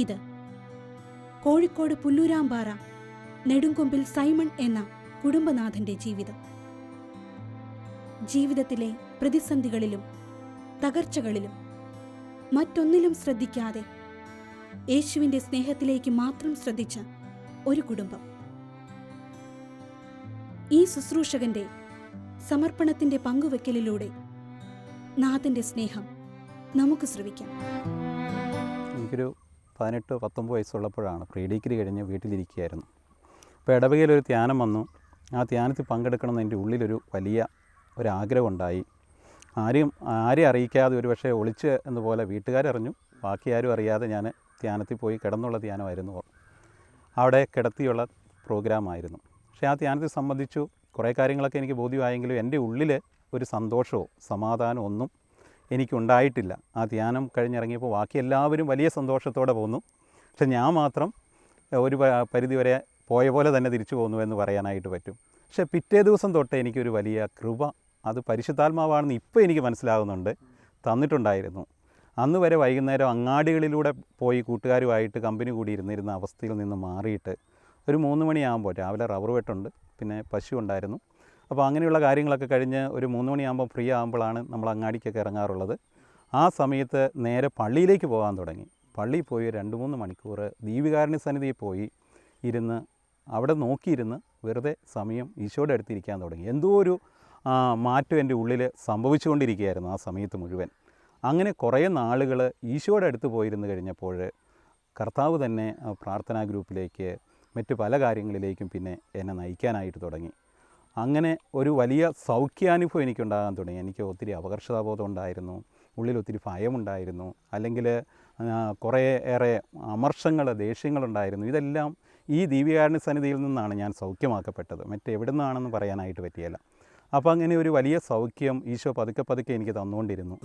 ഇത്. കോഴിക്കോട് പുല്ലൂരാമ്പാറ നെടുങ്കൊമ്പിൽ സൈമൺ എന്ന കുടുംബനാഥന്റെ ജീവിതം. ജീവിതത്തിലെ പ്രതിസന്ധികളിലും തകർച്ചകളിലും മറ്റൊന്നിലും ശ്രദ്ധിക്കാതെ യേശുവിൻ്റെ സ്നേഹത്തിലേക്ക് മാത്രം ശ്രദ്ധിച്ച ഒരു കുടുംബം. ഈ ശുശ്രൂഷകന്റെ സമർപ്പണത്തിന്റെ പങ്കുവെക്കലിലൂടെ നാഥന്റെ സ്നേഹം നമുക്ക് ശ്രവിക്കാം. എനിക്കൊരു 18-19 വയസ്സുള്ളപ്പോഴാണ് പ്രീ ഡിഗ്രി കഴിഞ്ഞ് വീട്ടിലിരിക്കുകയായിരുന്നു. അപ്പോൾ ഇടവകയിലൊരു ധ്യാനം വന്നു. ആ ധ്യാനത്തിൽ പങ്കെടുക്കണമെന്ന് എൻ്റെ ഉള്ളിലൊരു വലിയ ഒരാഗ്രഹമുണ്ടായി. ആരെയും അറിയിക്കാതെ ഒരു പക്ഷേ ഒളിച്ച് എന്നപോലെ വീട്ടുകാരറിഞ്ഞു, ബാക്കി ആരും അറിയാതെ ഞാൻ ധ്യാനത്തിൽ പോയി കിടന്നുള്ള ധ്യാനമായിരുന്നു. അവിടെ കിടത്തിയുള്ള പ്രോഗ്രാമായിരുന്നു. പക്ഷേ ആ ധ്യാനത്തെ സംബന്ധിച്ചു കുറേ കാര്യങ്ങളൊക്കെ എനിക്ക് ബോധ്യമായെങ്കിലും എൻ്റെ ഉള്ളിൽ ഒരു സന്തോഷമോ സമാധാനമോ ഒന്നും എനിക്കുണ്ടായിട്ടില്ല. ആ ധ്യാനം കഴിഞ്ഞിറങ്ങിയപ്പോൾ ബാക്കി എല്ലാവരും വലിയ സന്തോഷത്തോടെ പോന്നു. പക്ഷെ ഞാൻ മാത്രം ഒരു പരിധിവരെ പോയ പോലെ തന്നെ തിരിച്ചു പോന്നു എന്ന് പറയാനായിട്ട് പറ്റും. പക്ഷേ പിറ്റേ ദിവസം തൊട്ട് എനിക്കൊരു വലിയ കൃപ, അത് പരിശുദ്ധാത്മാവാണെന്ന് ഇപ്പോൾ എനിക്ക് മനസ്സിലാകുന്നുണ്ട്, തന്നിട്ടുണ്ടായിരുന്നു. അന്ന് വരെ വൈകുന്നേരം അങ്ങാടികളിലൂടെ പോയി കൂട്ടുകാരുമായിട്ട് കമ്പനി കൂടി ഇരുന്നിരുന്ന അവസ്ഥയിൽ നിന്ന് മാറിയിട്ട് ഒരു 3 മണിയാകുമ്പോൾ, രാവിലെ റബ്ബർ വെട്ടുണ്ട്, പിന്നെ പശു ഉണ്ടായിരുന്നു. അപ്പോൾ അങ്ങനെയുള്ള കാര്യങ്ങളൊക്കെ കഴിഞ്ഞ് ഒരു 3 മണിയാകുമ്പോൾ ഫ്രീ ആകുമ്പോഴാണ് നമ്മൾ അങ്ങാടിക്കൊക്കെ ഇറങ്ങാറുള്ളത്. ആ സമയത്ത് നേരെ പള്ളിയിലേക്ക് പോകാൻ തുടങ്ങി. പള്ളിയിൽ പോയി 2-3 മണിക്കൂർ ദീപികാരുണ്യ സന്നിധിയിൽ പോയി ഇരുന്ന് അവിടെ നോക്കിയിരുന്ന് വെറുതെ സമയം ഈശോയുടെ അടുത്തിരിക്കാൻ തുടങ്ങി. എന്തോ ഒരു മാറ്റം എൻ്റെ ഉള്ളിൽ സംഭവിച്ചുകൊണ്ടിരിക്കുകയായിരുന്നു ആ സമയത്ത് മുഴുവൻ. അങ്ങനെ കുറേ നാളുകൾ ഈശോയുടെ അടുത്ത് പോയിരുന്നു കഴിഞ്ഞപ്പോൾ കർത്താവ് തന്നെ പ്രാർത്ഥനാ ഗ്രൂപ്പിലേക്ക് മറ്റ് പല കാര്യങ്ങളിലേക്കും പിന്നെ എന്നെ നയിക്കാനായിട്ട് തുടങ്ങി. അങ്ങനെ ഒരു വലിയ സൗഖ്യാനുഭവം എനിക്കുണ്ടാകാൻ തുടങ്ങി. എനിക്ക് ഒത്തിരി അപകർഷതാബോധം ഉണ്ടായിരുന്നു, ഉള്ളിൽ ഒത്തിരി ഭയമുണ്ടായിരുന്നു, അല്ലെങ്കിൽ കുറേ ഏറെ അമർഷങ്ങൾ, ദേഷ്യങ്ങളുണ്ടായിരുന്നു. ഇതെല്ലാം ഈ ദീപികാരുണ്യ സന്നിധിയിൽ നിന്നാണ് ഞാൻ സൗഖ്യമാക്കപ്പെട്ടത്. മറ്റെവിടെ നിന്നാണെന്ന് പറയാനായിട്ട് പറ്റിയല്ല. അപ്പോൾ അങ്ങനെ ഒരു വലിയ സൗഖ്യം ഈശോ പതുക്കെ എനിക്ക് തന്നുകൊണ്ടിരുന്നു.